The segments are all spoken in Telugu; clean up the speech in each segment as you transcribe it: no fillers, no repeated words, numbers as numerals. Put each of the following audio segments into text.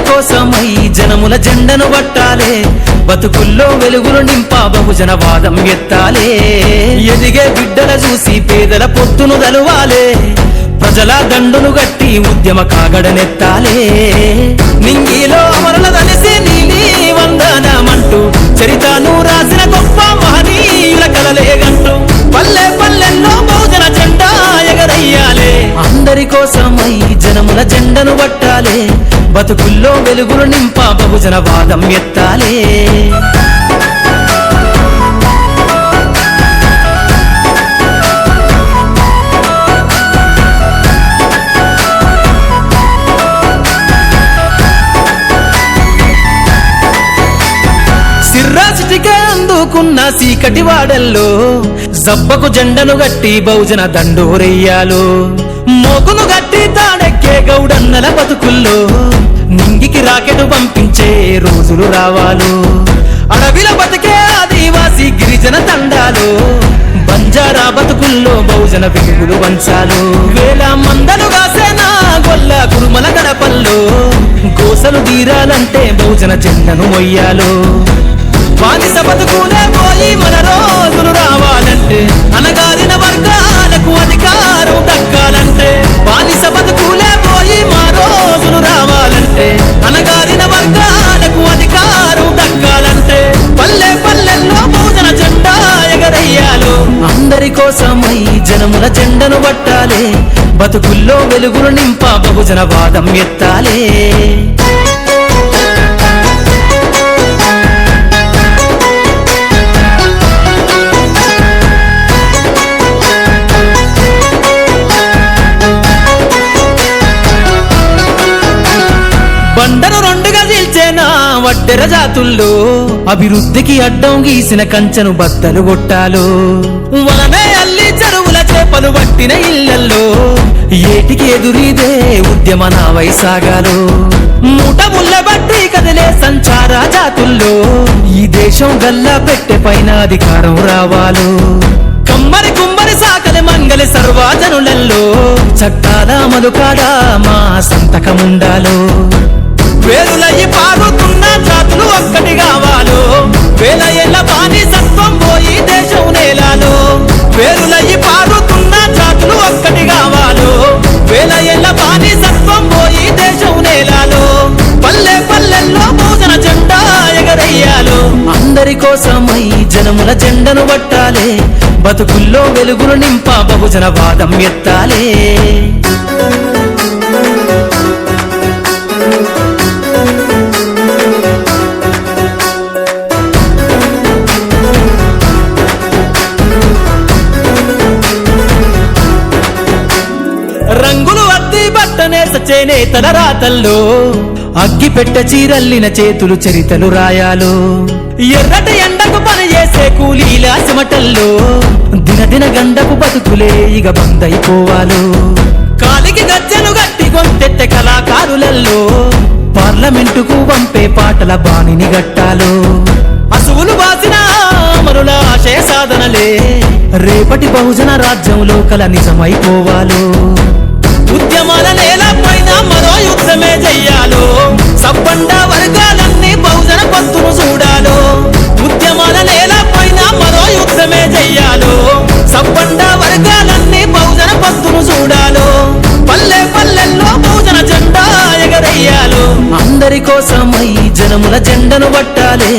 కోసమై జనముల జెండను పట్టాలే, బతుకుల్లో వెలుగులు నింపా బహుజన వాదం ఎత్తాలే. ఎదిగే బిడ్డల చూసి పేదల పొత్తును దలువాలే, ప్రజల దండును గట్టి ఉద్యమ కాగడనెత్తాలే. నింగిలో అమరుల తలిసి నీలి వందనమంటూ చరితను రాసిన గొప్ప మహనీయుల కలలేగంటూ పల్లె పల్లెల్లో బహుజన జెండా ఎగరయ్యాలే. అందరి కోసమై జనముల జెండను పట్టాలే, బతుకుల్లో వెలుగులు నింపా బహుజన వాదం ఎత్తాలే. సిర్రాసిటికే అందుకున్న సీకటి వాడల్లో జబ్బకు జెండను గట్టి బహుజన దండోరెయ్యాలో. మోకును గట్టి తాడెక్కే గౌడన్నల బతుకుల్లో నింగికి రాకెట్ పంపించే రోజులు రావాలు. అడవిల బతికే ఆదివాసి గిరిజన తండాలు బంజారా బతుకుల్లో బహుజన వెలుగులు వంచాలు. వేల మందలు కాసేనా గొల్ల కురుమల గడపల్లో గోసలు తీరాలంటే బహుజన జెండను మొయ్యాలు. బానిస బతుకులే పోయి మన రోజులు రావాలంటే, అనగారిన వర్గాలకు అధికారం దక్కాలంటే. బానిస బతుకులే పోయి మా రోజులు రావాలంటే, అనగారిన వర్గాలకు అధికారం దక్కాలంటే. పల్లె పల్లెల్లో బహుజన జెండా ఎగరయ్యాలు. అందరి కోసమై జనముల జెండను పట్టాలే, బతుకుల్లో వెలుగులు నింపా బహుజన వాదం ఎత్తాలే. బండను రెండుగా చీల్చేనా వడ్డెర జాతుల్లో అభివృద్ధికి అడ్డం గీసిన కంచెను బద్దలు కొట్టాలు. వలనే అల్లి చెరువుల చేపలు పట్టిన ఇళ్లల్లో ఏటికి ఎదురీదే ఉద్యమ నావై సాగాలు. మూట ముళ్ళ బట్టి కదిలే సంచార జాతుల్లో ఈ దేశం గల్లా పెట్టె పైన అధికారం రావాలు. కమ్మరి కుమ్మరి సాకలి మంగలి సర్వజనులలో చట్టాల అమలుకాడా మా సంతకముండాలో. వేరులయ్యి పారుతున్న జాతులు ఒక్కటి కావాలో, వేల ఏళ్ళ బానిసత్వం పోయి దేశం నేలాలో. వేరులయ్యి పారుతున్న జాతులు ఒక్కటి కావాలో, వేల ఏళ్ళ బానిసత్వం పోయి దేశం నేలాలో. పల్లె పల్లెల్లో బహుజన జెండా ఎగరయ్యాలో. అందరి కోసమై జనముల జెండను పట్టాలే, బతుకుల్లో వెలుగులు నింపా బహుజన వాదం ఎత్తాలే. రంగులు అద్ది బట్టనే సచేనే తల రాతల్లో అగ్గి పెట్ట చీరల్లిన చేతులు చరితలు రాయాలు. ఎర్రటి ఎండకు పని చేసే కూలీల చెమటల్లో దినదిన గండపు బతుకులే ఇక బందైపోవాలు. కాలికి గజ్జెను గట్టి గొంతెత్తె కళాకారులల్లో పార్లమెంటుకు పంపే పాటల బాణిని గట్టాలు. అసువులు బాసిన అమరుల ఆశయ సాధనలే రేపటి బహుజన రాజ్యంలో కల నిజమైపోవాలు. ఉద్యమాల నేల పైన మరో యుద్ధమే చెయ్యాలో, సబ్బండ వర్గాలన్నీ బహుజన పొత్తును చూడాలో. ఉద్యమాల నేల పైన మరో యుద్ధమే చెయ్యాలో, సబ్బండ వర్గాలన్నీ బహుజన పొత్తును చూడాలో. పల్లె పల్లెల్లో బహుజన జెండా ఎగరయ్యాలో. అందరి కోసమై జనముల జెండను పట్టాలే,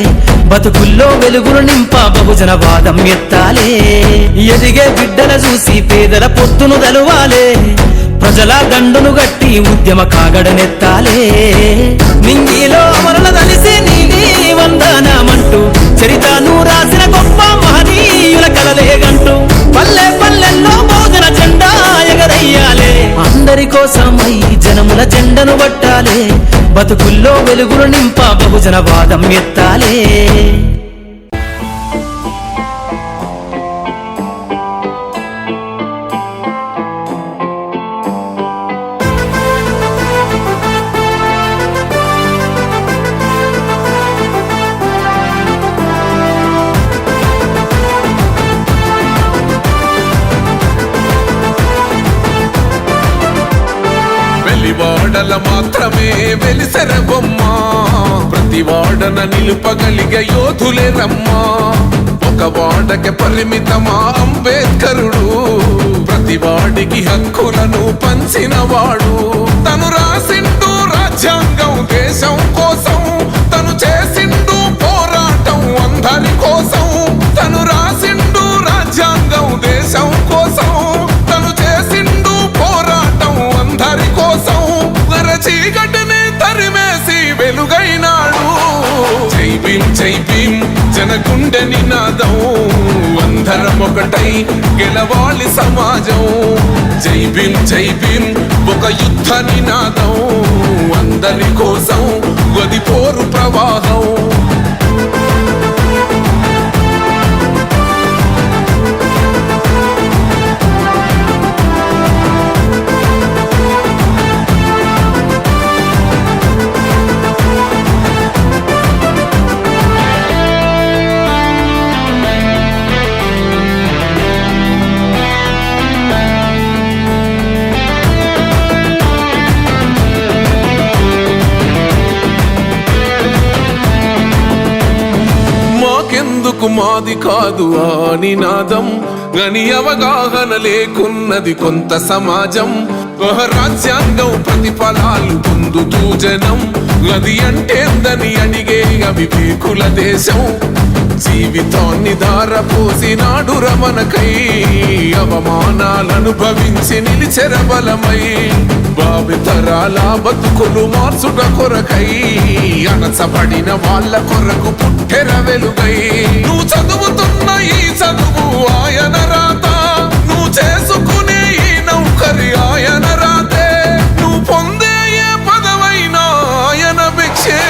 బతుకుల్లో వెలుగులు నింపా బహుజన వాదం ఎత్తాలే. ఎదిగే బిడ్డల చూసి పేదల పొత్తును దలువాలే, ప్రజల దండును గట్టి ఉద్యమ కాగడనెత్తాలే. నింగిలో అమరుల తలిసి నీలి వందనమంటూ చరితను రాసిన గొప్ప మహనీయుల కలలేగంటూ పల్లె పల్లెల్లో బహుజన జెండా ఎగరయ్యాలే. అందరి కోసమై జనముల జెండను పట్టాలే, బతుకుల్లో వెలుగులు నింపా బహుజన వాదం ఎత్తాలే. వెలివాడ వాడల మాత్రమే వెలిసెర బొమ్మ ప్రతి వాడన నిలుపగలిగే యోధులే రమ్మా ఒక వాడకి పరిమితమా అంబేద్కరుడు ప్రతి వాడికి హక్కులను పంచినవాడు తను రాసిండు రాజ్యాంగం దేశం కోసం తను చేసిండు పోరాటం అందరి కోసం తను రాసిండు రాజ్యాంగం దేశం కోసం తను చేసిండు పోరాటం అందరి కోసం చీకటిని తరిమేసి వెలుగైనాడు జై భీం జనగుండె నినాదం అందరం ఒకటై గెలవాలి సమాజం జై భీం ఒక యుద్ధ నినాదం అందరి కోసం గది పోరు ప్రవాహం మాకెందుకు మాది కాదు ఆ నినాదం గని అవగాహన లేకున్నది కొంత సమాజం రాజ్యాంగం ప్రతిఫలాలు పొందుతూ జనం అది అంటేందని అడిగే అవివేకుల దేశం జీవితాన్ని ధారపోసినాడు రమణకై అవమానాలను భవించి నిలిచెర బలమై భావితరాల బతుకులు మార్చుట కొరకై అణచబడిన వాళ్ళ కొరకు పుట్టెర వెలుగై నువ్వు చదువుతున్న ఈ చదువు ఆయన రాత నువ్వు చేసుకునే ఈ నౌకరి ఆయన రాతే నువ్వు పొందే ఏ పదవైనా ఆయన భిక్షే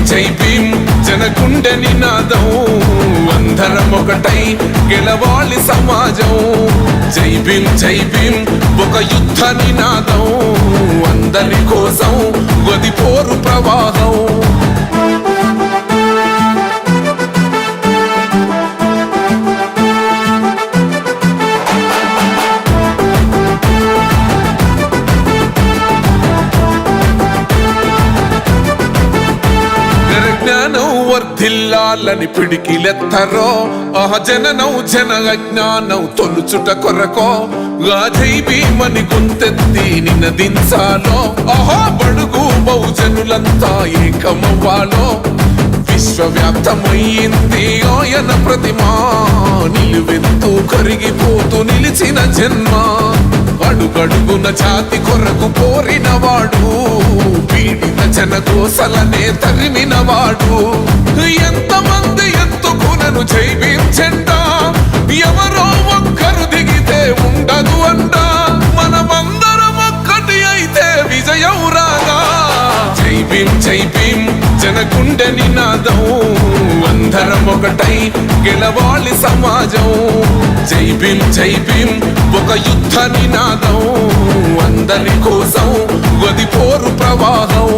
జై భీం జనగుండె నినాదం అందరం ఒకటై గెలవాలి సమాజం జై భీం ఒక యుద్ధ నినాదం అందరి కోసం గది పోరు ప్రవాహం వర్ధిల్లాలని పిడికిలెత్తరో జననం జన అజ్ఞానం తొలుచుట కొరకో జై భీమని గొంతెత్తి నినదించాలో బడుగు బహుజనులంతా ఏకమవ్వాలో విశ్వవ్యాప్తమయ్యింది ఆయన ప్రతిమా నిలువెత్తు కరిగిపోతూ నిలిచిన జన్మ అడుగడుగున జాతి కొరకు పోరినవాడు పీడిత జనకోసలనే తరిమినవాడు ఎంతమంది ఎత్తుకునను జై భీం జెండా ఎవరో ఒక్కరు దిగితే ఉండదు అంట మనమందరం ఒక్కటి అయితే విజయం రాగా జై భీం జనగుండె నినాదం అందరం ఒకటై గెలవాలి సమాజం జై భీం ఒక యుద్ధ నినాదం అందరి కోసం గది పోరు ప్రవాహం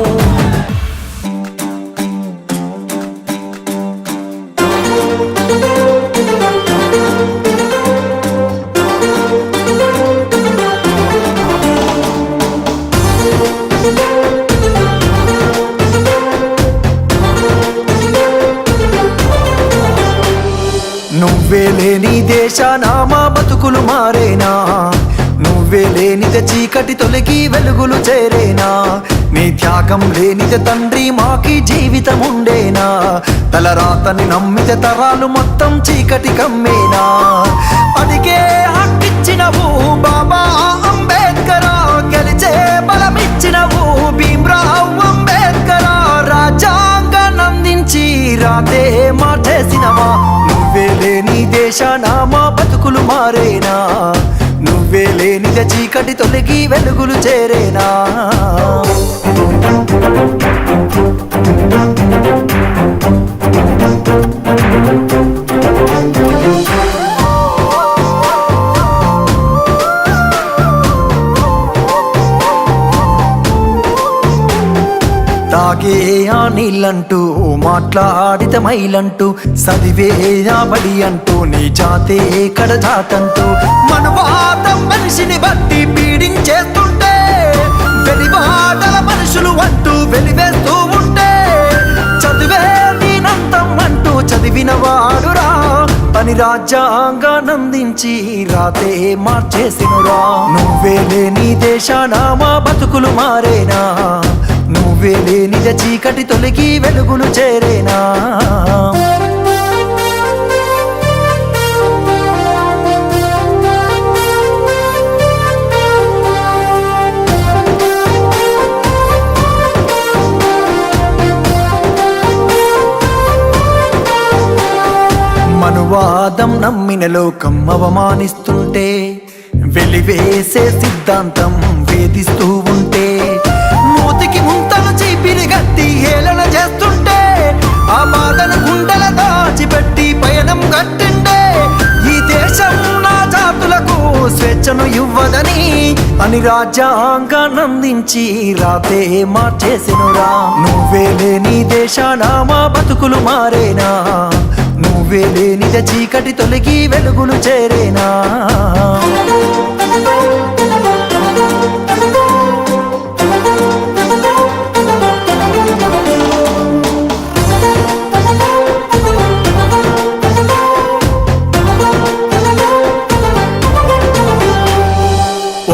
నువ్వే లేని దేశాన మా బతుకులు మారేనా నువ్వే లేనిదే చీకటి తొలగి వెలుగులు చేరేనా నీ త్యాగం లేనిదే తండ్రి మాకి జీవితం ఉండేనా తలరాతని నమ్మితే తరాలు మొత్తం చీకటి కమ్మేనా అదిగే హక్కిచ్చినవు బాబా అంబేద్కర్ గెలిచే బలమిచ్చినవు భీమ్రావ్ అంబేద్కర్ రాజ్యాంగాన్ని అందించి రాతే మార్చేసినవా నువ్వే లేని దేశాన మా బతుకులు మారేనా నువ్వే లేనిదే చీకటి తొలగి వెలుగులు చేరేనా తాగే ఆ నీళ్ళంటూ మాట్లాడితే మైలంటూ చదివే ఆ బడి అంటూ నీ జాతే కడజాటంటూ మనువాదం మనిషిని బట్టి పీడించేస్తుంటే వెలివాడల మనుషులు అంటూ వెలివేస్తూ ఉంటే చదివే దీనంతం అంటూ చదివిన వాడురా అని రాజ్యాంగానందించి రాతే మార్చేసినురా. నువ్వే లేని దేశాన మా బతుకులు మారేనా, నువ్వే లేని చీకటి తొలగి వెలుగులు చేరేనా. మనువాదం నమ్మిన లోకం అవమానిస్తుంటే వెలివేసే సిద్ధాంతం వేధిస్తూ ఉంటే మూతికి ముంతలు చీపిరి గట్టి హేళన చేస్తుంటే ఆ బాధను గుండెల దాచిపెట్టి పయనం గట్టిండే ఈ దేశం నా జాతులకు స్వేచ్ఛను ఇవ్వదని అని రాజ్యాంగానందించి రాతే మార్చేసినురా. నువ్వే లేని దేశాన మా బతుకులు మారేనా, నువ్వే లేని చీకటి తొలగి వెలుగులు చేరేనా.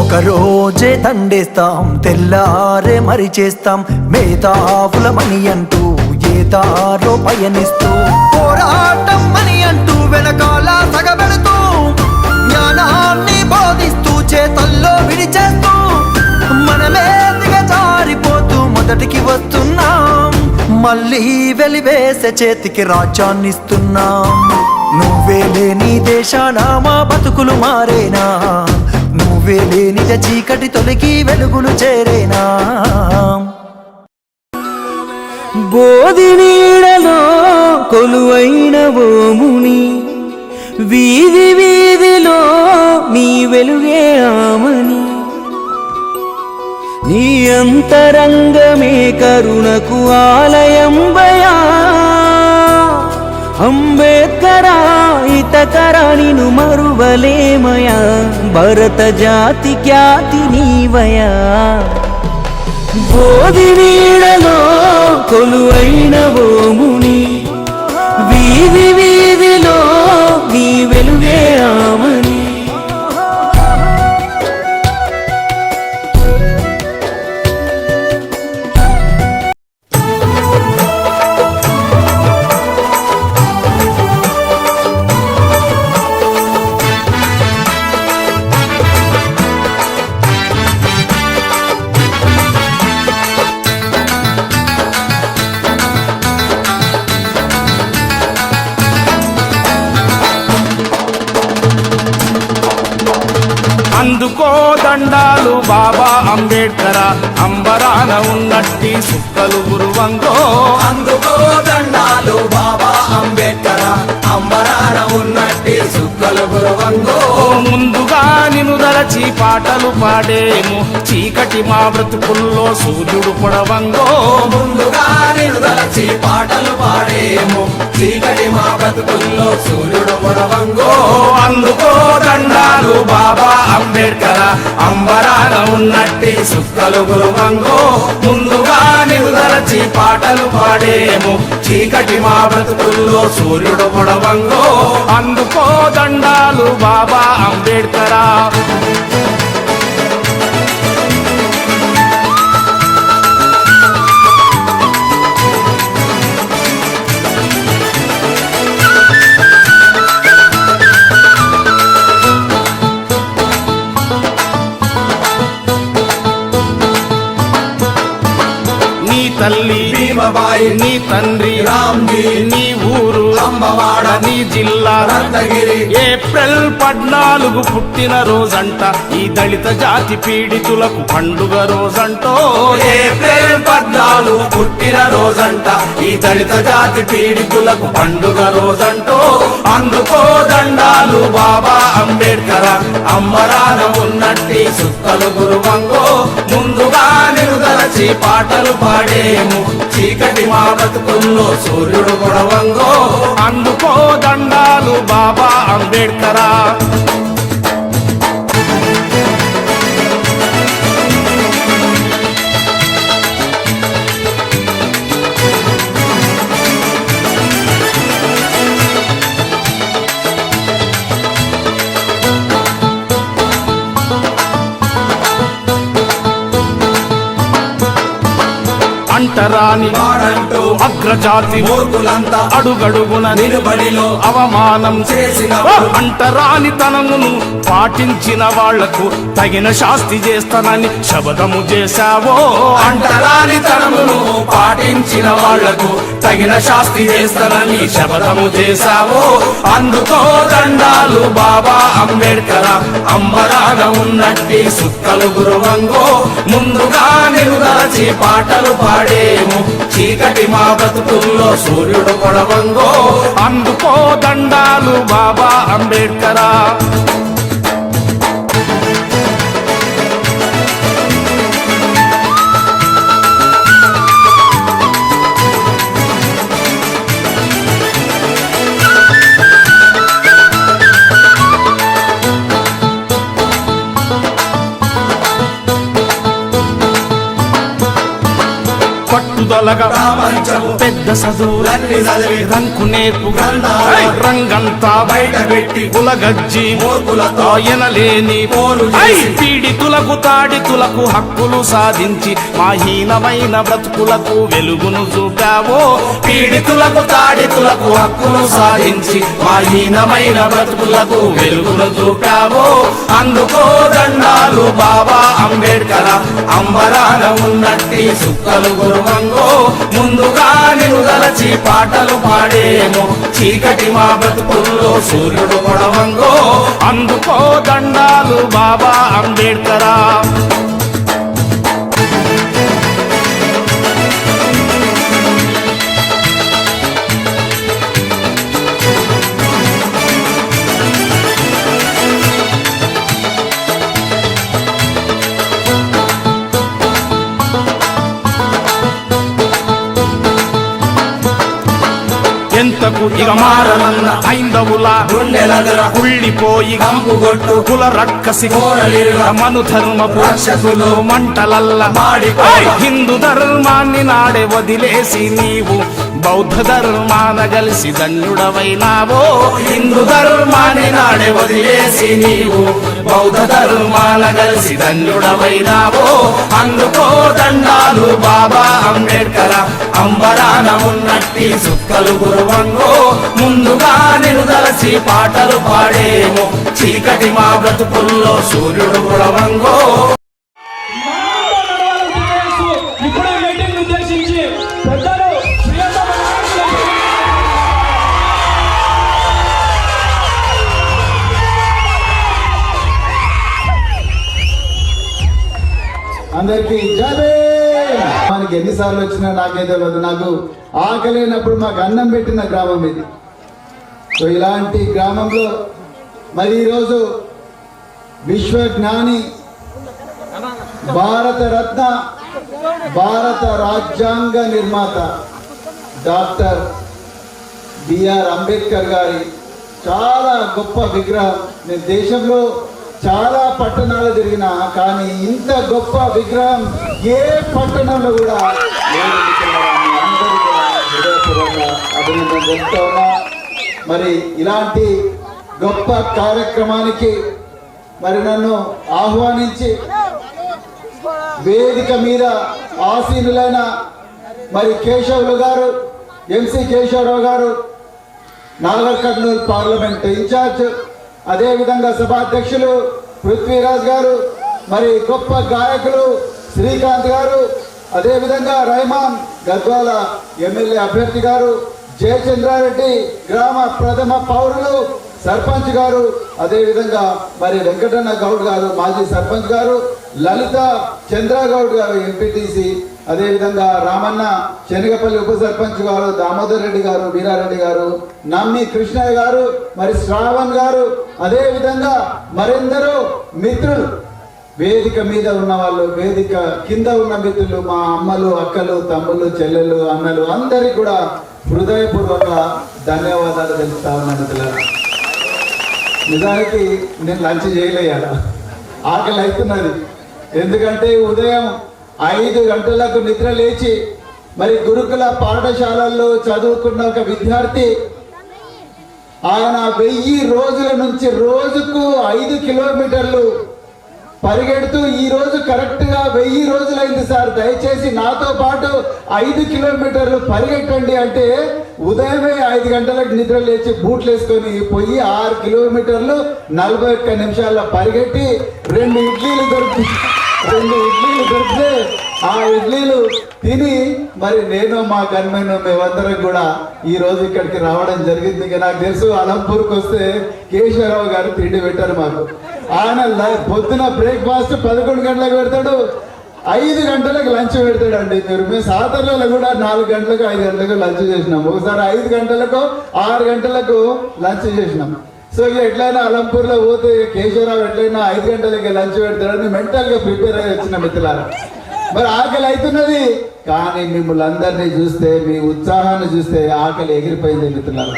ఒక రోజే దండేస్తాం తెల్లారే మరి చేస్తాం మేధావులమని అంటూ ఏ దారో పయనిస్తూ పోరాటం అని అంటూ వెనకాల సగబెడుతూ జ్ఞానాన్ని బోధిస్తూ చేతల్లో విడిచేస్తూ మనమే దిగజారిపోతూ మొదటికి వస్తున్నాం. మళ్ళీ వెలివేసే చేతికి రాజ్యాన్నిస్తున్నాం. నువ్వే లేని దేశాన మా బతుకులు మారేనా, నువ్వే లేని చీకటి తొలగి వెలుగులు చేరేనా. బోధి నీడలో కొలువైన ఓముని వీధి వీధిలో నీ వెలుగే ఆమని నీ అంతరంగమే కరుణకు ఆలయంబయా అంబేద్కరా హితకర నిను మరువలేమయా భరత జాతి ఖ్యాతి నీవయా. బోధి నీడలో కొలువైన ఓముని వీధి వీధిలో నీ వెలుగే ఆమని అందుకో దండాలు బాబా అంబేడ్కర అంబరాన ఉన్నట్టి సుక్కలు గురువంగో. అందుకో దండాలు బాబా అంబేద్కర అంబరాన ఉన్నట్టి సుక్కలు గురువంగో. ముందుగా నిన్ను దలచి పాటలు పాడేము చీకటి మా బ్రతుకుల్లో సూర్యుడు పొడవంగో. ముందుగా నిన్ను దలచి పాటలు పాడేము చీకటి మా బ్రతుకుల్లో సూర్యుడు పొడవంగో. అందుకో దండాలు బాబా అంబేడ్కర అంబరాన ఉన్నట్టి సుక్కలు గురువంగో. ముందుగా నిన్ను దలచి పాటలు పాడేము చీకటి మా బ్రతుకుల్లో సూర్యుడు పొడవంగో. అందుకో దండాలు బాబా అంబేడ్కరా. తల్లి భీమబాయి, నీ తండ్రి రామ్జీ, నీ ఊరు అంబవాడ, నీ జిల్లా రత్నగిరి. ఏప్రిల్ 14 పుట్టిన రోజంట ఈ దళిత జాతి పీడితులకు పండుగ రోజంటో. ఏప్రిల్ 14 పుట్టిన రోజంట ఈ దళిత జాతి పీడితులకు పండుగ రోజంటో. అందుకో దండాలు బాబా అంబేడ్కర అమ్మరాన ఉన్నట్టి సుక్కలు గురువంగో. ముందుగా నిరుదలచి పాటలు పాడేము చీకటి మా బ్రతుకుల్లో సూర్యుడు పొడవంగో. అందుకో దండాలు బాబా అంబేడ్కరా. అంటరాని వాడంటూ అగ్రజాతి మూర్ఖులంతా అడుగడుగున నిలుబడిలో అవమానం చేసిన అంటరాని తనమును పాటించిన వాళ్లకు తగిన శాస్తి చేస్తానని శబదము చేశావో అంటరాని తనమును పాటించిన వాళ్లకు తగిన శాస్తి చేస్తానని శబదము చేశావో అందుకో దండాలు బాబా అంబేడ్కర్ అంబరాన ఉన్నట్టి సుక్కలు గురువంగో ముందుగా నిలుదలచి పాటలు పాడేము చీకటి మా బతుకుల్లో సూర్యుడు పొడవంగో అందుకో దండాలు బాబా అంబేడ్కరా పట్టుదలగా ప్రాపంచము పెద్ద చదువులన్నీ చదివి రంకు నేర్పు గ్రంథాలు రంగంతా బయటపెట్టి కులగజ్జి మూర్ఖులతో ఆయనలేని పోరు చేసి పీడితులకు తాడితులకు హక్కులు సాధించి మా హీనమైన బ్రతుకులకు వెలుగును చూపావో పీడితులకు తాడితులకు హక్కులు సాధించి మా హీనమైన బ్రతుకులకు వెలుగును చూపావో అందుకో దండాలు బాబా అంబేడ్కర్ అంబరాన ఉన్నట్టి సుక్కలు గురువంగో ముందుగా నిలుదలచి పాటలు పాడేమో చీకటి మా బ్రతుకుల్లో సూర్యుడు పొడవంగో అందుకో దండాలు బాబా అంబేడ్కరా ఎంతకు ఇక మారనన్న ఐందవుల గుండెలగర కుళ్ళిపోయి కంపుగొట్టు కుల రక్కసి కోరలిరుగ మను ధర్మపు రక్షకులు మంటలల్ల మాడిపోయి హిందూ ధర్మాన్ని నాడే వదిలేసి నీవు బౌద్ధ ధర్మాన కలిసి ధన్యుడవైనావో హిందూ ధర్మాన్ని నాడే వదిలేసి నీవు బౌద్ధ ధర్మాన కలిసి ధన్యుడవైనావో అందుకో దండాలు బాబా అంబేడ్కర్ అంబరాన ఉన్నట్టి సుక్కలు గురువంగో ముందుగా నిలుదలసి పాటలు పాడేమో చీకటి మా బ్రతుకుల్లో సూర్యుడు గుడవంగో ఇప్పుడు మీటింగ్ ఉద్దేశించి పెద్దలు ప్రియతమ నాయకులు అందరికి జై భీమ్. మనకి ఎన్నిసార్లు వచ్చినా నాకే తెలియదు. నాకు ఆకలినప్పుడు మాకు అన్నం పెట్టిన గ్రామం ఇది. సో ఇలాంటి గ్రామంలో మరి ఈరోజు విశ్వజ్ఞాని భారత రత్న భారత రాజ్యాంగ నిర్మాత డాక్టర్ బిఆర్ అంబేద్కర్ గారి చాలా గొప్ప విగ్రహం. నేను దేశంలో చాలా పట్టణాలు తిరిగినా కానీ ఇంత గొప్ప విగ్రహం ఏ పట్టణంలో కూడా లేదు. మీ అందరూ కూడా హృదయపూర్వక అభినందన చెప్తా ఉన్నా. మరి ఇలాంటి గొప్ప కార్యక్రమానికి మరి నన్ను ఆహ్వానించి వేదిక మీద ఆసీనులైన మరి కేశవులు గారు, ఎంసీ కేశవరావు గారు, నాగర్ కర్నూలు పార్లమెంట్ ఇన్ఛార్జ్, అదేవిధంగా సభాధ్యక్షులు పృథ్వీరాజ్ గారు, మరి గొప్ప గాయకులు శ్రీకాంత్ గారు, అదేవిధంగా రెహమాన్ గద్వాల ఎమ్మెల్యే అభ్యర్థి గారు, జయచంద్రారెడ్డి గ్రామ ప్రథమ పౌరులు సర్పంచ్ గారు, అదేవిధంగా మరి వెంకటన్న గౌడ్ గారు మాజీ సర్పంచ్ గారు, లలిత చంద్రగౌడ్ గారు ఎంపీటీసీ, అదేవిధంగా రామన్న శనగపల్లి ఉప సర్పంచ్ గారు, దామోదర్ రెడ్డి గారు, వీరారెడ్డి గారు, నమ్మి కృష్ణయ్య గారు, మరి శ్రావణ్ గారు, అదేవిధంగా మరెందరో మిత్రులు, వేదిక మీద ఉన్న వాళ్ళు, వేదిక కింద ఉన్న మిత్రులు, మా అమ్మలు, అక్కలు, తమ్ముళ్ళు, చెల్లెళ్ళు, అన్నలు అందరికీ కూడా హృదయపూర్వక ధన్యవాదాలు తెలుపుతా ఉన్నాను. పిల్లలు నిజానికి నేను లంచ్ చేయలేయాల, ఆకలి అవుతున్నది. ఎందుకంటే ఉదయం 5 గంటలకు నిద్ర లేచి మరి గురుకుల పాఠశాలల్లో చదువుకున్న ఒక విద్యార్థి, ఆయన 1000 రోజుల నుంచి రోజుకు 5 కిలోమీటర్లు పరిగెడుతూ ఈ రోజు కరెక్ట్ గా 1000 రోజులైంది సార్, దయచేసి నాతో పాటు 5 కిలోమీటర్లు పరిగెట్టండి అంటే ఉదయమే 5 గంటలకు నిద్ర లేచి బూట్లు వేసుకొని పోయి 6 కిలోమీటర్లు 41 నిమిషాల్లో పరిగెట్టి 2 ఇడ్లీలు దొరికితే ఆ ఇడ్లీలు తిని మరి నేను మా గన్మెన్ మేమందరం కూడా ఈ రోజు ఇక్కడికి రావడం జరిగింది. ఇక నాకు తెలుసు అలంపూర్కి వస్తే కేశవరావు గారు తిండి పెట్టారు మాకు. ఆయన పొద్దున బ్రేక్ఫాస్ట్ 11 గంటలకు పెడతాడు, 5 గంటలకు లంచ్ పెడతాడండి. మేము సాధారణలో కూడా 4 గంటలకు 5 గంటలకు లంచ్ చేసినాం, ఒకసారి 5 గంటలకు 6 గంటలకు లంచ్ చేసినాం. సో ఇక ఎట్లయినా అలంపూర్లో పోతే కేశవరావు ఎట్లయినా 5 గంటలకి లంచ్ పెడతాడని మెంటల్గా ప్రిపేర్ అయ్యి వచ్చిన మిత్రులారా. మరి ఆకలి అవుతున్నది, కానీ మిమ్మల్ని అందరినీ చూస్తే, మీ ఉత్సాహాన్ని చూస్తే ఆకలి ఎగిరిపోయింది మిత్రులారా.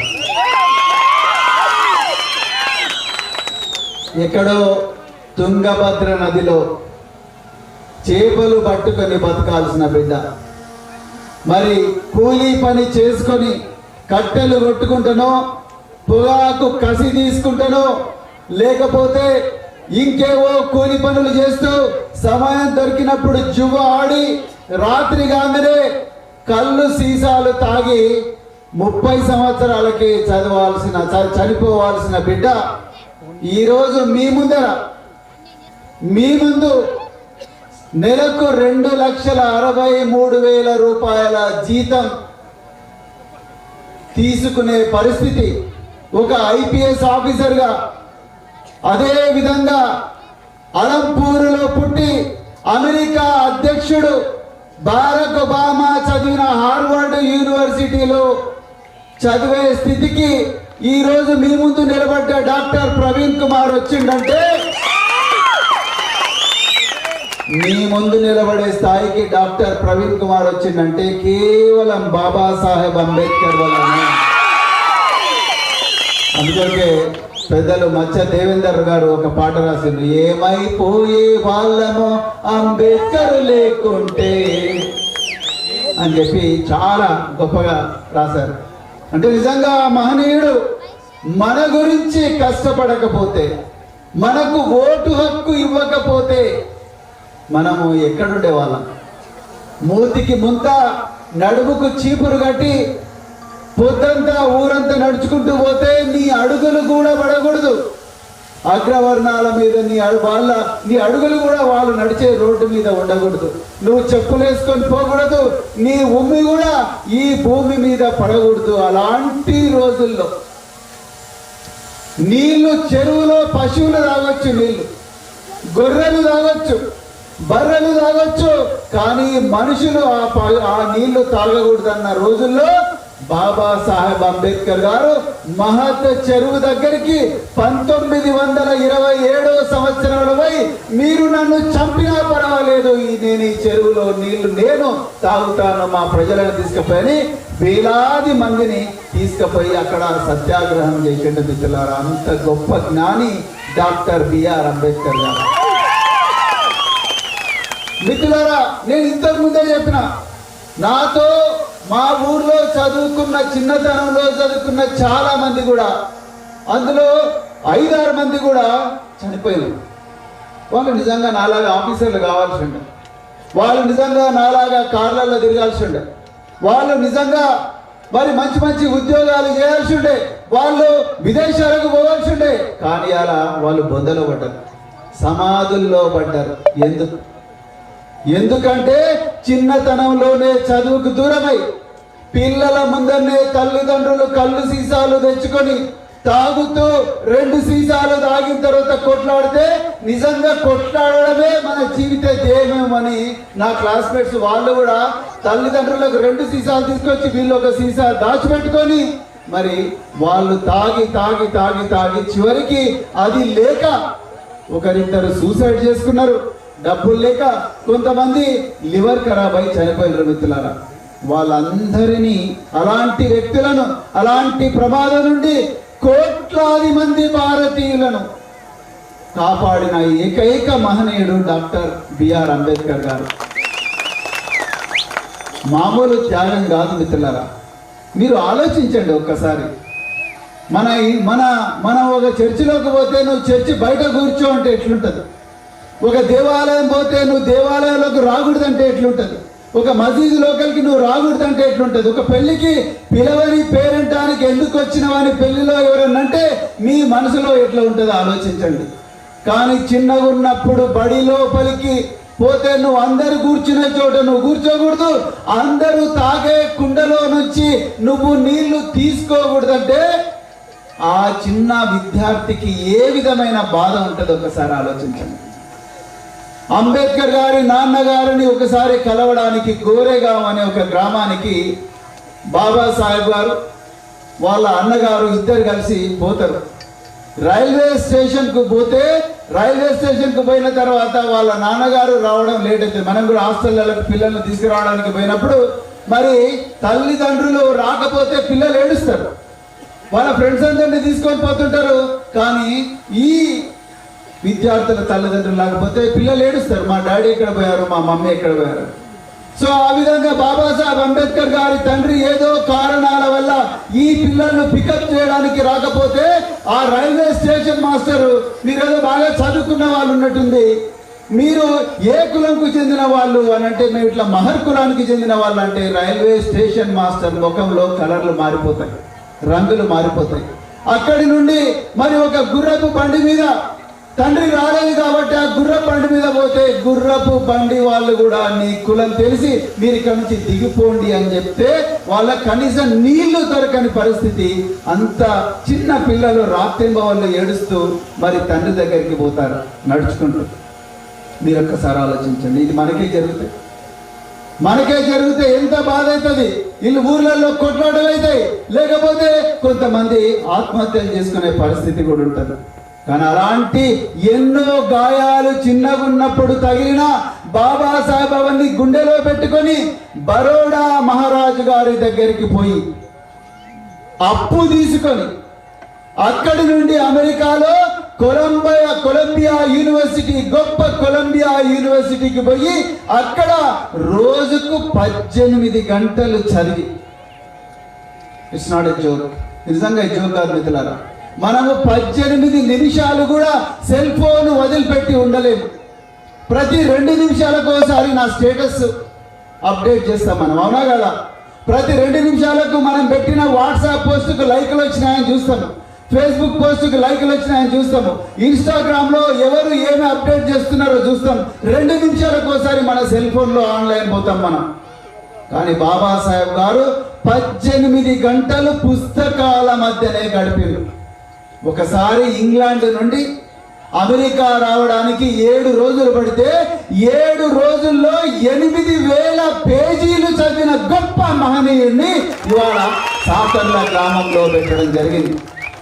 ఎక్కడో తుంగభద్ర నదిలో చేపలు పట్టుకొని బతకాల్సిన బిడ్డ మరి కూలీ పని చేసుకొని కట్టెలు కొట్టుకుంటానో, పొగాకు కసి తీసుకుంటానో, లేకపోతే ఇంకేవో కూలి పనులు చేస్తూ సమయం దొరికినప్పుడు జువ్వ ఆడి రాత్రి కాగానే కళ్ళు సీసాలు తాగి 30 సంవత్సరాలకి చనిపోవాల్సిన బిడ్డ ఈరోజు మీ ముందు నెలకు 2,63,000 రూపాయల జీతం తీసుకునే పరిస్థితి ఒక ఐపీఎస్ ఆఫీసర్గా, అదే విధంగా అలంపూరులో పుట్టి అమెరికా అధ్యక్షుడు బారక్ ఒబామా చదివిన హార్వర్డ్ యూనివర్సిటీలో చదివే స్థితికి ఈ రోజు మీ ముందు నిలబడ్డ డాక్టర్ ప్రవీణ్ కుమార్ వచ్చిందంటే, మీ ముందు నిలబడే స్థాయికి డాక్టర్ ప్రవీణ్ కుమార్ వచ్చిందంటే కేవలం బాబాసాహెబ్ అంబేద్కర్ వల్లనే. అందుకే పెద్దలు మచ్చ దేవేందర్ గారు ఒక పాట రాసిండ్రు, ఏమైపోయే వాళ్ళమో అంబేద్కర్ లేకుంటే అని చెప్పి చాలా గొప్పగా రాశారు. అంటే నిజంగా మహనీయుడు మన గురించి కష్టపడకపోతే, మనకు ఓటు హక్కు ఇవ్వకపోతే మనము ఎక్కడుండే వాళ్ళం? మూతికి ముంత, నడుముకు చీపురు కట్టి పొద్దంతా ఊరంతా నడుచుకుంటూ పోతే నీ అడుగులు కూడా పడకూడదు. అగ్రవర్ణాల మీద నీ అడుగులు కూడా వాళ్ళు నడిచే రోడ్డు మీద ఉండకూడదు. నువ్వు చెప్పులు వేసుకొని పోకూడదు, నీ ఉమ్మి కూడా ఈ భూమి మీద పడకూడదు. అలాంటి రోజుల్లో నీళ్లు చెరువులో పశువులు తాగొచ్చు, నీళ్లు గొర్రెలు తాగొచ్చు, బర్రెలు తాగొచ్చు, కానీ మనుషులు ఆ నీళ్లు తాగకూడదన్న రోజుల్లో బాబాసాహెబ్ అంబేద్కర్ గారు మహత్ చెరువు దగ్గరికి 1927వ సంవత్సరంలో పోయి, మీరు నన్ను చంపినా పర్వాలేదు, నేను ఈ చెరువులో నీళ్లు నేను తాగుతాను, మా ప్రజలను తీసుకుపోయి వేలాది మందిని తీసుకుపోయి అక్కడ సత్యాగ్రహం చేసిండు మిత్రులారా. అంత గొప్ప జ్ఞాని డాక్టర్ బిఆర్ అంబేద్కర్ గారు. మిత్రులారా, నేను ఇంతకు ముందే చెప్పిన, నాతో మా ఊర్లో చిన్నతనంలో చదువుకున్న చాలా మంది కూడా, అందులో 5-6 మంది కూడా చనిపోయారు. వాళ్ళు నిజంగా నాలాగా ఆఫీసర్లు కావాల్సి ఉండే, వాళ్ళు నిజంగా నాలాగా కార్లలో తిరగాల్సి ఉండే, వాళ్ళు నిజంగా మరి మంచి మంచి ఉద్యోగాలు చేయాల్సి ఉండే, వాళ్ళు విదేశాలకు పోవాల్సి ఉండే. కానీ అలా వాళ్ళు బొందలో పడ్డారు, సమాధుల్లో పడ్డారు. ఎందుకంటే చిన్నతనంలోనే చదువుకు దూరమై పిల్లల ముందరనే తల్లిదండ్రులు కళ్ళు సీసాలు తెచ్చుకొని తాగుతూ 2 సీసాలు తాగిన తర్వాత కొట్లాడితే నిజంగా కొట్లాడడమే మన జీవిత ధ్యేయమని నా క్లాస్మేట్స్ వాళ్ళు కూడా తల్లిదండ్రులకు 2 సీసాలు తీసుకొచ్చి వీళ్ళు 1 సీసా దాచిపెట్టుకొని మరి వాళ్ళు తాగి తాగి తాగి తాగి చివరికి అది లేక ఒకరిద్దరు సూసైడ్ చేసుకున్నారు. డబ్బులు లేక కొంతమంది లివర్ ఖరాబ్ అయి చనిపోయిన మిత్రులారా. వాళ్ళందరినీ, అలాంటి వ్యక్తులను, అలాంటి ప్రమాదం నుండి కోట్లాది మంది భారతీయులను కాపాడిన ఏకైక మహనీయుడు డాక్టర్ బిఆర్ అంబేద్కర్ గారు. మామూలు త్యాగం కాదు మిత్రులారా. మీరు ఆలోచించండి ఒక్కసారి. మనం ఒక చర్చిలోకి పోతే నువ్వు చర్చి బయట కూర్చో అంటే ఎట్లుంటుంది? ఒక దేవాలయం పోతే నువ్వు దేవాలయంలోకి రాకూడదంటే ఎట్లుంటుంది, ఒక మసీదు లోకల్కి నువ్వు రాకూడదంటే ఎట్లుంటుంది, ఒక పెళ్లికి పిలవని పేరెంటానికి ఎందుకు వచ్చినవని పెళ్లిలో ఎవరన్నంటే మీ మనసులో ఎట్లా ఉంటుందో ఆలోచించండి. కానీ చిన్నగా ఉన్నప్పుడు బడి లోపలికి పోతే నువ్వు అందరు కూర్చునే చోట నువ్వు కూర్చోకూడదు, అందరూ తాగే కుండలో నుంచి నువ్వు నీళ్లు తీసుకోకూడదంటే ఆ చిన్న విద్యార్థికి ఏ విధమైన బాధ ఉంటుందో ఒకసారి ఆలోచించండి. అంబేద్కర్ గారి నాన్నగారిని ఒకసారి కలవడానికి గోరేగాం అనే ఒక గ్రామానికి బాబాసాహెబ్ గారు వాళ్ళ అన్నగారు ఇద్దరు కలిసి పోతారు. రైల్వే స్టేషన్కు పోతే రైల్వే స్టేషన్కు పోయిన తర్వాత వాళ్ళ నాన్నగారు రావడం లేట్ అవుతుంది. మనం కూడా హాస్టళ్ళకి పిల్లల్ని తీసుకురావడానికి పోయినప్పుడు మరి తల్లిదండ్రులు రాకపోతే పిల్లలు ఏడుస్తారు, వాళ్ళ ఫ్రెండ్స్ అందరినీ తీసుకొని పోతుంటారు. కానీ ఈ విద్యార్థుల తల్లిదండ్రులు లేకపోతే పిల్లలు ఏడుస్తారు, మా డాడీ ఎక్కడ పోయారు, మా మమ్మీ ఎక్కడ పోయారు. సో ఆ విధంగా బాబాసాహెబ్ అంబేద్కర్ గారి తండ్రి ఏదో కారణాల వల్ల ఈ పిల్లలను పికప్ చేయడానికి రాకపోతే ఆ రైల్వే స్టేషన్ మాస్టర్, మీరేదో బాగా చదువుకున్న వాళ్ళు ఉన్నట్టుంది, మీరు ఏ కులంకు చెందిన వాళ్ళు అని అంటే మేము ఇట్లా మహర్ కులానికి చెందిన వాళ్ళు అంటే రైల్వే స్టేషన్ మాస్టర్ ముఖంలో కలర్లు మారిపోతాయి, రంగులు మారిపోతాయి. అక్కడి నుండి మరి ఒక గుర్రపు బండి మీద తండ్రి రాలేదు కాబట్టి ఆ గుర్రపు బండి మీద పోతే గుర్రపు బండి వాళ్ళు కూడా నీ కులం తెలిసి మీరు ఇక్కడ నుంచి దిగిపోండి అని చెప్తే వాళ్ళ కనీసం నీళ్లు దొరకని పరిస్థితి. అంత చిన్న పిల్లలు రాత్రింబవళ్ళు ఏడుస్తూ మరి తండ్రి దగ్గరికి పోతారు నడుచుకుంటూ. మీరు ఒక్కసారి ఆలోచించండి, ఇది మనకే జరిగితే ఎంత బాధ అవుతుంది. వీళ్ళు ఊర్లలో కొట్లాటలు అవుతాయి, లేకపోతే కొంతమంది ఆత్మహత్యలు చేసుకునే పరిస్థితి కూడా ఉంటుంది. కానీ అలాంటి ఎన్నో గాయాలు చిన్నగా ఉన్నప్పుడు తగిలిన బాబాసాహెబ్ అవన్నీ గుండెలో పెట్టుకొని బరోడా మహారాజు గారి దగ్గరికి పోయి అప్పు తీసుకొని అక్కడి నుండి అమెరికాలో కొలంబియా యూనివర్సిటీ, గొప్ప కొలంబియా యూనివర్సిటీకి పోయి అక్కడ రోజుకు 18 గంటలు చదివి, ఇట్స్ నాట్ ఎ జోక్, నిజంగా జోక్ కాదు మిత్రులారా, మనము 18 నిమిషాలు కూడా సెల్ ఫోన్ వదిలిపెట్టి ఉండలేము. ప్రతి 2 నిమిషాలకు ఒకసారి నా స్టేటస్ అప్డేట్ చేస్తాం మనం, అవునా కదా? ప్రతి 2 నిమిషాలకు మనం పెట్టిన వాట్సాప్ పోస్టుకు లైక్లు వచ్చినాయని చూస్తాము, ఫేస్బుక్ పోస్టుకు లైక్లు వచ్చినాయని చూస్తాము, ఇన్స్టాగ్రామ్లో ఎవరు ఏమి అప్డేట్ చేస్తున్నారో చూస్తాం. 2 నిమిషాలకు ఒకసారి మన సెల్ ఫోన్లో ఆన్లైన్ పోతాం మనం. కానీ బాబాసాహెబ్ గారు 18 గంటలు పుస్తకాల మధ్యనే గడిపారు. ఒకసారి ఇంగ్లాండ్ నుండి అమెరికా రావడానికి 7 రోజులు పడితే 7 రోజుల్లో 8,000 పేజీలు చదివిన గొప్ప మహనీయుడిని ఇవాళ సాకర్ల గ్రామంలో పెట్టడం జరిగింది.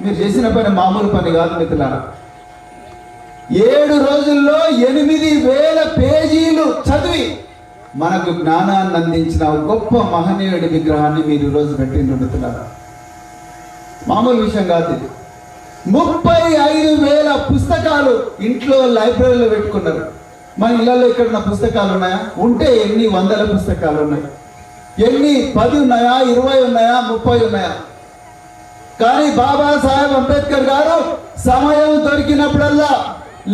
మీరు చేసిన పని మామూలు పని కాదు మిత్రులారా. 7 రోజుల్లో 8,000 పేజీలు చదివి మనకు జ్ఞానాన్ని అందించిన గొప్ప మహనీయుడి విగ్రహాన్ని మీరు ఈరోజు పెట్టిండ్రు మిత్రులారా. మామూలు విషయం కాదు ఇది. 35,000 పుస్తకాలు ఇంట్లో లైబ్రరీలో పెట్టుకున్నారు. మన ఇళ్లలో ఇక్కడ పుస్తకాలు ఉన్నాయా? ఉంటే ఎన్ని వందల పుస్తకాలు ఉన్నాయి, ఎన్ని 10 ఉన్నాయా, 20 ఉన్నాయా, 30 ఉన్నాయా? కానీ బాబాసాహెబ్ అంబేద్కర్ గారు సమయం దొరికినప్పుడల్లా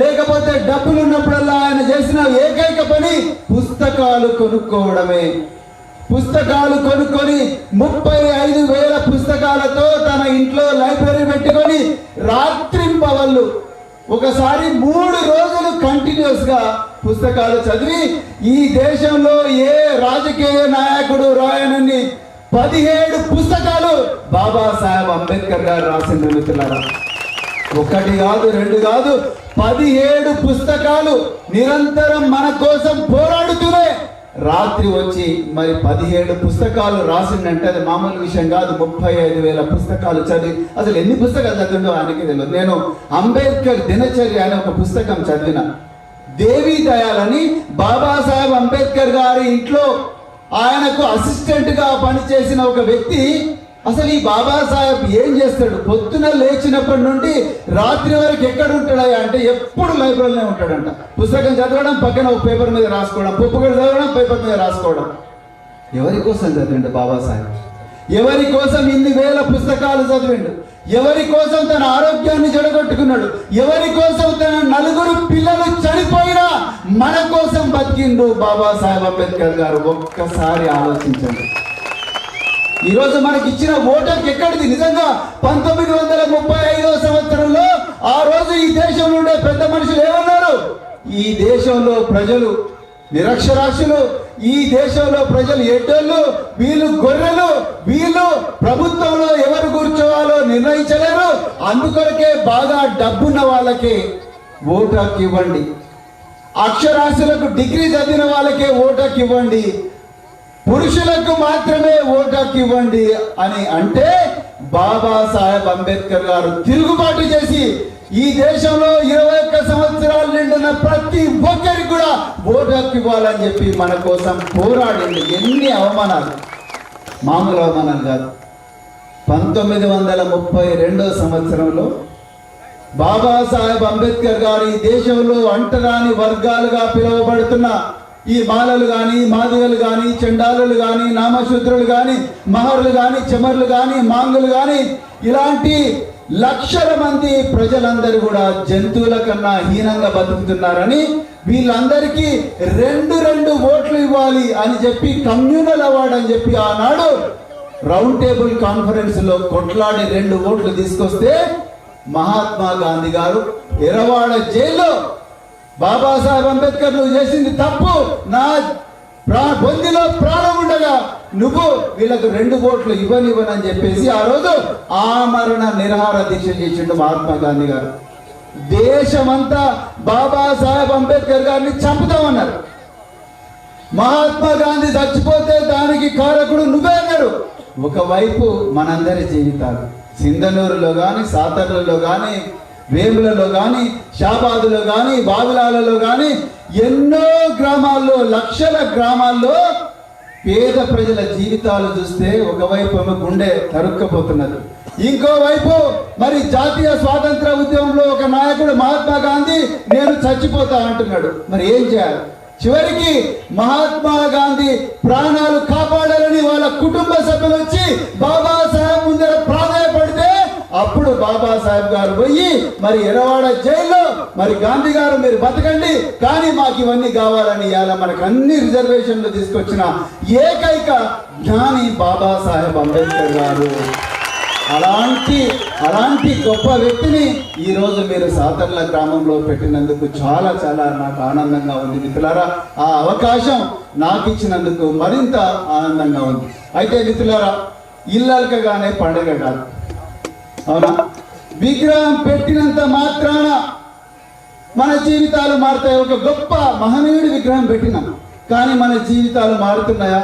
లేకపోతే డబ్బులు ఉన్నప్పుడల్లా ఆయన చేసిన ఏకైక పని పుస్తకాలు కొనుక్కోవడమే. పుస్తకాలు కొనుక్కొని 35,000 పుస్తకాలతో తన ఇంట్లో లైబ్రరీ పెట్టుకొని రాత్రింబవళ్ళు ఒకసారి 3 రోజులు కంటిన్యూస్ గా పుస్తకాలు చదివి ఈ దేశంలో ఏ రాజకీయ నాయకుడు రాయనని 17 పుస్తకాలు బాబాసాహెబ్ అంబేద్కర్ గారు రాసిన మిత్రులారా. 1 కాదు 2 కాదు 17 పుస్తకాలు నిరంతరం మన కోసం పోరాడుతూనే రాత్రి వచ్చి మరి 17 పుస్తకాలు రాసిందంటే అది మామూలు విషయం కాదు. 35,000 పుస్తకాలు చదివి అసలు ఎన్ని పుస్తకాలు చదివిండో ఆయనకి తెలియదు. నేను అంబేద్కర్ దినచర్య అనే ఒక పుస్తకం చదివిన. దేవి దయాలని బాబాసాహెబ్ అంబేద్కర్ గారి ఇంట్లో ఆయనకు అసిస్టెంట్ గా పనిచేసిన ఒక వ్యక్తి అసలు ఈ బాబాసాహెబ్ ఏం చేస్తాడు, పొద్దున లేచినప్పటి నుండి రాత్రి వరకు ఎక్కడ ఉంటాడా అంటే ఎప్పుడు లైబ్రరీలోనే ఉంటాడంట. పుస్తకం చదవడం, పక్కన ఒక పేపర్ మీద రాసుకోవడం, పుస్తకం చదవడం, పేపర్ మీద రాసుకోవడం. ఎవరి కోసం చదివిండు బాబాసాహెబ్? ఎవరి కోసం ఇన్ని వేల పుస్తకాలు చదివిండు? ఎవరి కోసం తన ఆరోగ్యాన్ని చెడగొట్టుకున్నాడు? ఎవరి కోసం తన 4 పిల్లలు చనిపోయినా మన కోసం బతికిండు బాబాసాహెబ్ అంబేద్కర్ గారు. ఒక్కసారి ఆలోచించండి. ఈరోజు మనకి ఇచ్చిన ఓటర్కి ఎక్కడిది? నిజంగా 1935వ సంవత్సరంలో ఆ రోజు ఈ దేశంలో ఉండే పెద్ద మనుషులు ఏమన్నారు? ఈ దేశంలో ప్రజలు నిరక్షరాస్యులు, ఈ దేశంలో ప్రజలు ఎడ్డోళ్ళు, వీళ్ళు గొర్రెలు, వీళ్ళు ప్రభుత్వంలో ఎవరు కూర్చోవాలో నిర్ణయించలేరు, అందుకొరకే బాగా డబ్బున్న వాళ్ళకే ఓటు హక్కు ఇవ్వండి, అక్షరాస్యులకు డిగ్రీ చదివిన వాళ్ళకే ఓటు హక్కు ఇవ్వండి, పురుషులకు మాత్రమే ఓటు హక్కు ఇవ్వండి అని అంటే బాబాసాహెబ్ అంబేద్కర్ గారు తిరుగుబాటు చేసి ఈ దేశంలో 21 సంవత్సరాలు నిండిన ప్రతి ఒక్కరికి కూడా ఓటు హక్కు ఇవ్వాలని చెప్పి మన కోసం పోరాడింది. ఎన్ని అవమానాలు, మామూలు అవమానాలు కాదు. 1932వ సంవత్సరంలో బాబాసాహెబ్ అంబేద్కర్ గారు ఈ దేశంలో అంటరాని వర్గాలుగా పిలువబడుతున్న ఈ మాలలు కానీ, మాదిగలు కానీ, చండాలులు కానీ, నామశూద్రులు కానీ, మహర్లు కానీ, చెమర్లు కానీ, మాంగులు కానీ ఇలాంటి లక్షల మంది ప్రజలందరూ కూడా జంతువుల కన్నా హీనంగా బతుకుతున్నారని, వీళ్ళందరికీ రెండు ఓట్లు ఇవ్వాలి అని చెప్పి కమ్యూనల్ అవార్డు అని చెప్పి ఆనాడు రౌండ్ టేబుల్ కాన్ఫరెన్స్ లో కొట్లాడి 2 ఓట్లు తీసుకొస్తే మహాత్మా గాంధీ గారు ఎర్రవాడ జైల్లో బాబాసాహెబ్ అంబేద్కర్ నువ్వు చేసింది తప్పు, నా బొందిలో ప్రాణం ఉండగా నువ్వు వీళ్ళకు 2 ఓట్లు ఇవ్వనివ్వనని చెప్పేసి ఆ రోజు ఆమరణ నిరాహార దీక్ష చేసిండు మహాత్మా గాంధీ గారు. దేశమంతా బాబాసాహెబ్ అంబేద్కర్ గారిని చంపుతామన్నారు. మహాత్మా గాంధీ చచ్చిపోతే దానికి కారకుడు నువ్వే అన్నారు. ఒకవైపు మనందరి జీవితాలు సింధనూరులో కానీ, సాతర్లలో కానీ, వేములలో కానీ, షాబాదులో కానీ, బావిలాలలో కానీ ఎన్నో గ్రామాల్లో, లక్షల గ్రామాల్లో పేద ప్రజల జీవితాలు చూస్తే ఒకవైపు గుండె తరుక్కపోతున్నది, ఇంకోవైపు మరి జాతీయ స్వాతంత్ర ఉద్యమంలో ఒక నాయకుడు మహాత్మా గాంధీ నేను చచ్చిపోతా అంటున్నాడు. మరి ఏం చేయాలి? చివరికి మహాత్మా గాంధీ ప్రాణాలు కాపాడాలని వాళ్ళ కుటుంబ సభ్యులు వచ్చి బాబాసాహెబ్ ముందర ప్రాధాయపడితే అప్పుడు బాబాసాహెబ్ గారు పోయి మరి ఎర్రవాడ జైల్లో మరి గాంధీ గారు మీరు బతకండి కానీ మాకు ఇవన్నీ కావాలని ఇవాళ మనకు అన్ని రిజర్వేషన్లు తీసుకొచ్చిన ఏకైక జ్ఞాని బాబాసాహెబ్ అంబేద్కర్ గారు. అలాంటి గొప్ప వ్యక్తిని ఈరోజు మీరు సాతర్ల గ్రామంలో పెట్టినందుకు చాలా చాలా నాకు ఆనందంగా ఉంది మిత్రులారా. ఆ అవకాశం నాకు ఇచ్చినందుకు మరింత ఆనందంగా ఉంది. అయితే మిత్రులారా, ఇల్లలకగానే పండగ కాదు, అవునా? విగ్రహం పెట్టినంత మాత్రాన మన జీవితాలు మారుతాయి. ఒక గొప్ప మహనీయుడి విగ్రహం పెట్టినాం కానీ మన జీవితాలు మారుతున్నాయా?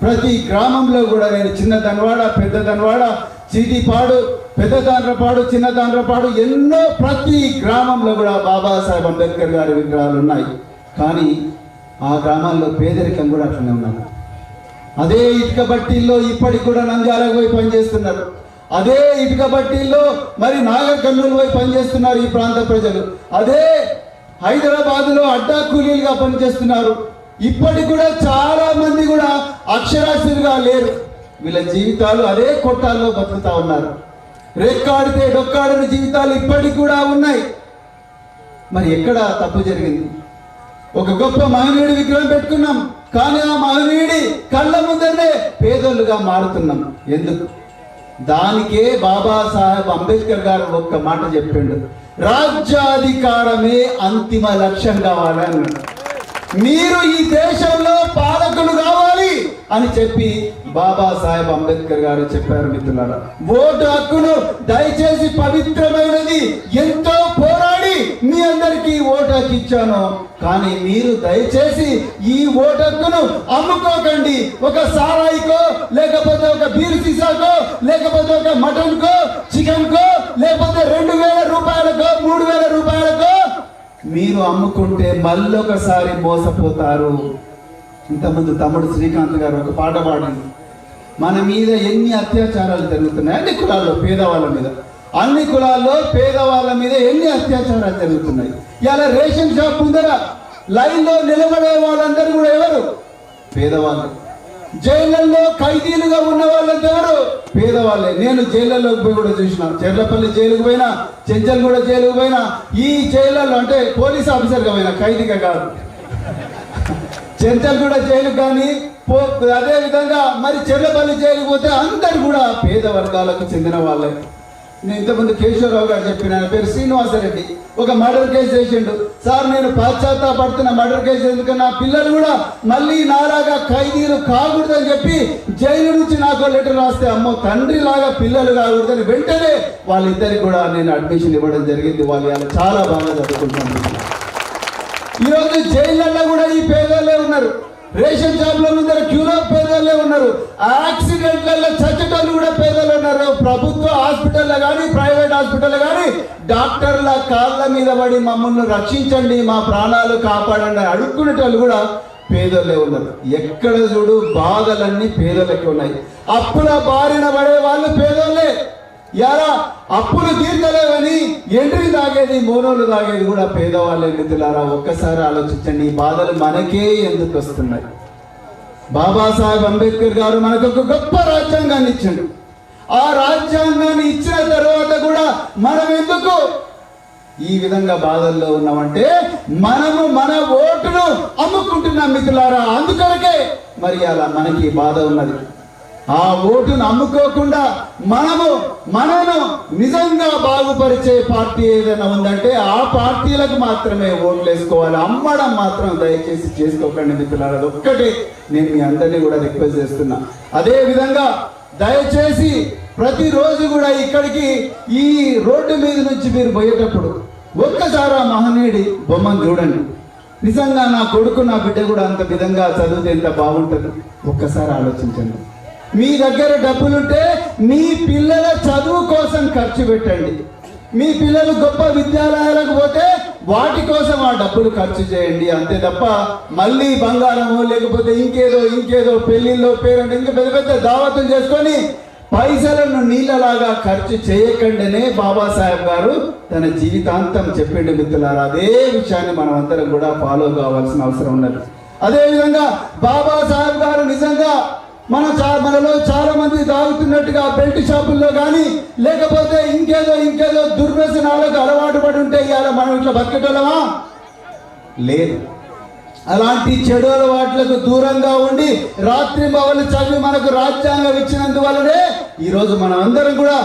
ప్రతి గ్రామంలో కూడా నేను చిన్న దన్వాడ, పెద్ద దన్వాడ, చీటిపాడు, పెద్ద తాండ్రపాడు, చిన్న తాండ్రపాడు ఎన్నో ప్రతి గ్రామంలో కూడా బాబాసాహెబ్ అంబేద్కర్ గారి విగ్రహాలు ఉన్నాయి. కానీ ఆ గ్రామాల్లో పేదరికం కూడా అట్లనే ఉన్నారు. అదే ఇటుక బట్టీల్లో ఇప్పటికి కూడా నంద్యాలకు పోయి పనిచేస్తున్నారు. అదే ఇటుక బట్టీల్లో మరి నాగర్ కర్నూలు పోయి పనిచేస్తున్నారు ఈ ప్రాంత ప్రజలు. అదే హైదరాబాదులో అడ్డా కూలీలుగా పనిచేస్తున్నారు. ఇప్పటికి కూడా చాలా మంది కూడా అక్షరాస్యులుగా లేరు. వీళ్ళ జీవితాలు అదే కొట్టాల్లో బతుకుతా ఉన్నారు. రెక్కాడితే డొక్కాడని జీవితాలు ఇప్పటికి కూడా ఉన్నాయి. మరి ఎక్కడ తప్పు జరిగింది? ఒక గొప్ప మహనీయుడి విగ్రహం పెట్టుకున్నాం కానీ ఆ మహనీయుడి కళ్ళ ముందరనే పేదోళ్ళుగా మారుతున్నాం. ఎందుకు? దానికే బాబాసాహెబ్ అంబేద్కర్ గారు ఒక్క మాట చెప్పిండు, రాజ్యాధికారమే అంతిమ లక్ష్యం కావాలి అన్నాడు. మీరు ఈ దేశంలో పాలకులు కావాలి అని చెప్పి బాబాసాహెబ్ అంబేద్కర్ గారు చెప్పారు. మిత్రులారా, ఓటు హక్కును దయచేసి పవిత్రమైనది, ఎంతో పోరాడి మీ అందరికీ ఓటు హక్కు ఇచ్చాను కానీ మీరు దయచేసి ఈ ఓటు హక్కును అమ్ముకోకండి. ఒక సారాయికో, లేకపోతే ఒక బీర్ సీసాకో, లేకపోతే ఒక మటన్ కో, చికెన్ కో, లేకపోతే 2000 రూపాయలకో, 3000 రూపాయలకో మీరు అమ్ముకుంటే మళ్ళొకసారి మోసపోతారు. ఇంతకుముందు తమ్ముడు శ్రీకాంత్ గారు ఒక పాట పాడింది, మన మీద ఎన్ని అత్యాచారాలు జరుగుతున్నాయి, అన్ని కులాల్లో పేదవాళ్ళ మీద, అన్ని కులాల్లో పేదవాళ్ళ మీద ఎన్ని అత్యాచారాలు జరుగుతున్నాయి. ఇలా రేషన్ షాప్ ముందర లైన్లో నిలబడే వాళ్ళందరూ కూడా ఎవరు? పేదవాళ్ళు. జైళ్ళల్లో ఖైదీలుగా ఉన్న వాళ్ళంతా ఎవరు? పేదవాళ్ళే. నేను జైళ్ళలోకి పోయి కూడా చూసిన, చెర్లపల్లి జైలుకు పోయినా, చెంచల్గూడ జైలుకు పోయినా, ఈ జైళ్ళల్లో అంటే పోలీస్ ఆఫీసర్గా పోయినా, ఖైదీగా కాదు. చెంచల్గూడ జైలు కానీ అదే విధంగా మరి చెర్లపల్లి జైలు పోతే అందరు కూడా పేద వర్గాలకు చెందిన వాళ్ళే. నేను ఇంతకుముందు కేశవరావు గారు చెప్పిన ఆయన పేరు శ్రీనివాసరెడ్డి, ఒక మర్డర్ కేసు చేసిండు. సార్ నేను పశ్చాత్తాపడుతున్న మర్డర్ కేసు ఎందుకు, నా పిల్లలు కూడా మళ్ళీ నాలాగా ఖైదీలు కాకూడదని చెప్పి జైలు నుంచి నాకు లెటర్ రాస్తే అమ్మో తండ్రి లాగా పిల్లలు కాకూడదని వెంటనే వాళ్ళిద్దరికి కూడా నేను అడ్మిషన్ ఇవ్వడం జరిగింది. వాళ్ళు ఇలా చాలా బాగా చదువుకుంటున్నారు. ఈరోజు జైళ్ళల్లో కూడా ఈ పేదలే ఉన్నారు, రేషన్ షాప్ల ముందర క్యూలో పేదలే ఉన్నారు, యాక్సిడెంట్లలో చచ్చేటోళ్ళు కూడా పేదలు ఉన్నారు. ప్రభుత్వ హాస్పిటల్లో కానీ ప్రైవేట్ హాస్పిటల్లో కానీ డాక్టర్ల కాళ్ళ మీద పడి మమ్మల్ని రక్షించండి, మా ప్రాణాలు కాపాడండి అడుక్కునేటోళ్ళు కూడా పేదలే ఉన్నారు. ఎక్కడ చూడు బాధలన్నీ పేదలకి ఉన్నాయి. అప్పుల బారిన పడే వాళ్ళు పేదోళ్ళే. ఎలా అప్పులు తీర్చలేవని ఎండ్రి తాగేది మోనోలు తాగేది కూడా పేదవాళ్ళే. మిత్రులారా ఒక్కసారి ఆలోచించండి, ఈ బాధలు మనకే ఎందుకు వస్తున్నాయి? బాబాసాహెబ్ అంబేద్కర్ గారు మనకు ఒక గొప్ప రాజ్యాంగాన్ని ఇచ్చాడు. ఆ రాజ్యాంగాన్ని ఇచ్చిన తర్వాత కూడా మనం ఎందుకు ఈ విధంగా బాధల్లో ఉన్నామంటే మనము మన ఓటును అమ్ముకుంటున్నాం మిత్రులారా. అందుకొరకే మరి అలా మనకి బాధ ఉన్నది. ఆ ఓటును అమ్ముకోకుండా మనను నిజంగా బాగుపరిచే పార్టీ ఏదైనా ఉందంటే ఆ పార్టీలకు మాత్రమే ఓట్లు వేసుకోవాలి. అమ్మడం మాత్రం దయచేసి చేసుకోకండి మిత్రులారా. ఒక్కటే నేను మీ అందరినీ కూడా రిక్వెస్ట్ చేస్తున్నా. అదే విధంగా దయచేసి ప్రతిరోజు కూడా ఇక్కడికి ఈ రోడ్డు మీద నుంచి మీరు పోయేటప్పుడు ఒక్కసారి ఆ మహనీయుడి బొమ్మను చూడండి. నిజంగా నా కొడుకు నా బిడ్డ కూడా అంత విధంగా చదివితే ఎంత బాగుంటుంది ఒక్కసారి ఆలోచించండి. మీ దగ్గర డబ్బులుంటే మీ పిల్లల చదువు కోసం ఖర్చు పెట్టండి. మీ పిల్లలు గొప్ప విద్యాలయాలకు పోతే వాటి కోసం ఆ డబ్బులు ఖర్చు చేయండి. అంతే తప్ప మళ్ళీ బంగారము లేకపోతే ఇంకేదో పెళ్లిళ్ళు పేరెంట్ ఇంకా పెద్ద పెద్ద దావతులు చేసుకొని పైసలను నీళ్ళలాగా ఖర్చు చేయకండినే బాబాసాహెబ్ గారు తన జీవితాంతం చెప్పిండు మిత్రులారా. అదే విషయాన్ని మనం అందరం కూడా ఫాలో కావాల్సిన అవసరం ఉన్నది. అదేవిధంగా బాబాసాహెబ్ గారు నిజంగా మనలో చాలా మంది తాగుతున్నట్టుగా బెల్ట్ షాపుల్లో కానీ లేకపోతే ఇంకేదో దుర్వ్యసనాలకు అలవాటు పడి ఉంటే ఇవాళ మనం ఇట్లా బతికేటోళ్ళమా? లేదు. అలాంటి చెడు అలవాట్లకు దూరంగా ఉండి రాత్రి పగలు చదివి మనకు రాజ్యాంగం ఇచ్చినందువల్లనే ఈరోజు మనం అందరం కూడా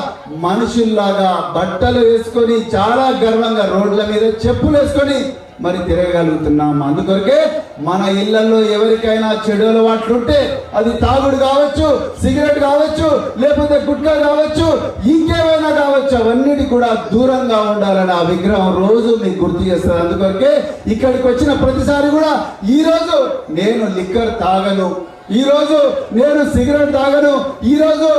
మనుషుల్లాగా బట్టలు వేసుకొని చాలా గర్వంగా రోడ్ల మీద చెప్పులు వేసుకొని మరి తిరగలుగుతున్నాం. అందుకొరకే మన ఇళ్లలో ఎవరికైనా చెడు అలవాట్లు ఉంటే అది తాగుడు కావచ్చు, సిగరెట్ కావచ్చు, లేకపోతే గుట్కా కావచ్చు, ఇంకేమైనా కావచ్చు, అవన్నిటి కూడా దూరంగా ఉండాలని ఆ విగ్రహం రోజు మీకు గుర్తు చేస్తుంది. అందుకొరకే ఇక్కడికి వచ్చిన ప్రతిసారి కూడా ఈరోజు నేను లిక్కర్ తాగను, ఈరోజు నేను సిగరెట్ తాగను, ఈరోజు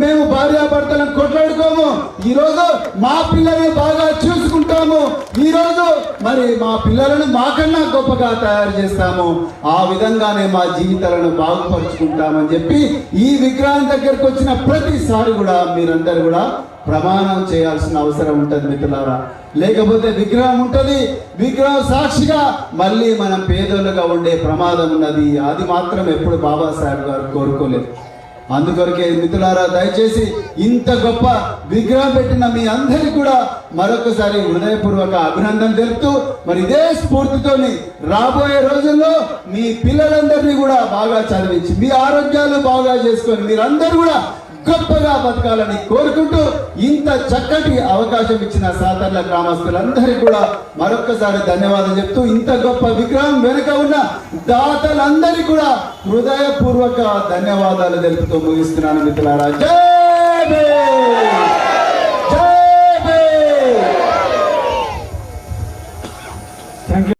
మేము భార్యాభర్తలను కొట్లాడుకోము, ఈరోజు మా పిల్లల్ని బాగా చూసుకుంటాము, ఈరోజు మరి మా పిల్లలను మాకన్నా గొప్పగా తయారు చేస్తాము, ఆ విధంగానే మా జీవితాలను బాగుపరుచుకుంటామని చెప్పి ఈ విగ్రహం దగ్గరకు వచ్చిన ప్రతిసారి కూడా మీరందరూ కూడా ప్రమాణం చేయాల్సిన అవసరం ఉంటుంది మిత్రులారా. లేకపోతే విగ్రహం ఉంటుంది, విగ్రహం సాక్షిగా మళ్ళీ మనం పేదోళ్ళుగా ఉండే ప్రమాదం ఉన్నది. అది మాత్రం ఎప్పుడు బాబాసాహెబ్ గారు కోరుకోలేదు. అందుకొరకే మిత్రులారా దయచేసి ఇంత గొప్ప విగ్రహం పెట్టిన మీ అందరికీ కూడా మరొకసారి హృదయపూర్వక అభినందన తెలుపుతూ మరి ఇదే స్ఫూర్తితోని రాబోయే రోజుల్లో మీ పిల్లలందరినీ కూడా బాగా చదివించి మీ ఆరోగ్యాలు బాగా చేసుకొని మీరందరూ కూడా గొప్పగా బతకాలని కోరుకుంటూ ఇంత చక్కటి అవకాశం ఇచ్చిన సాతర్ల గ్రామస్తులందరికీ కూడా మరొక్కసారి ధన్యవాదాలు చెప్తూ ఇంత గొప్ప విగ్రహం వెనుక ఉన్న దాతలందరికీ కూడా హృదయపూర్వక ధన్యవాదాలు తెలుపుతూ ముగిస్తున్నాను మిత్రులారా. జై భీమ్.